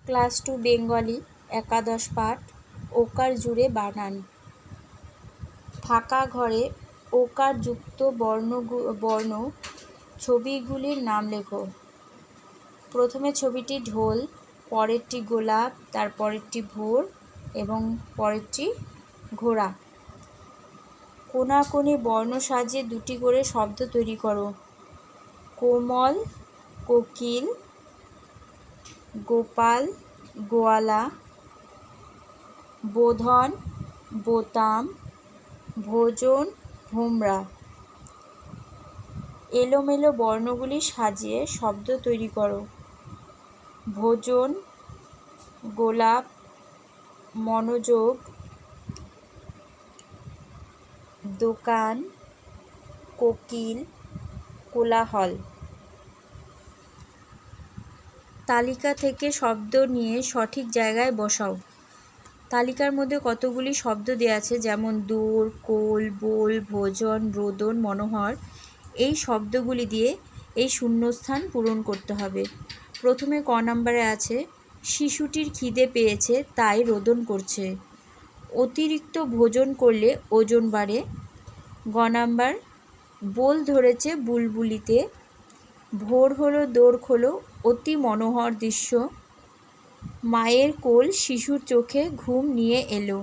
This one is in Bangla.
ক্লাস 2 বেঙ্গলি একাদশ পাঠ ওকার জুড়ে বানান। ফাঁকা ঘরে ওকারযুক্ত বর্ণ ছবিগুলির নাম লেখো। প্রথমে ছবিটি ঢোল, পরেরটি গোলাপ, তারপরেরটি ভোর এবং পরেরটি ঘোড়া। কোনাকুনি বর্ণ সাজিয়ে দুটি করে শব্দ তৈরি করো। কোমল, কোকিল, গোপাল, গোয়ালা, বোধন, বোতাম, ভোজন, ভোমরা। এলোমেলো বর্ণগুলি সাজিয়ে শব্দ তৈরি করো। ভোজন, গোলাপ, মনোযোগ, দোকান, কোকিল, কোলাহল। তালিকা থেকে শব্দ নিয়ে সঠিক জায়গায় বসাও। তালিকার মধ্যে কতগুলি শব্দ দেওয়া আছে, যেমন দৌড়, কোল, বোল, ভোজন, রোদন, মনোহর। এই শব্দগুলি দিয়ে এই শূন্যস্থান পূরণ করতে হবে। প্রথমে ক নম্বরে আছে, শিশুটির খিদে পেয়েছে তাই রোদন করছে। অতিরিক্ত ভোজন করলে ওজন বাড়ে। গ নাম্বার, বোল ধরেছে বুলবুলিতে। ভোর হলো দোর খোলো, অতি মনোহর দৃশ্য। মায়ের কোল শিশুর চোখে ঘুম নিয়ে এলো।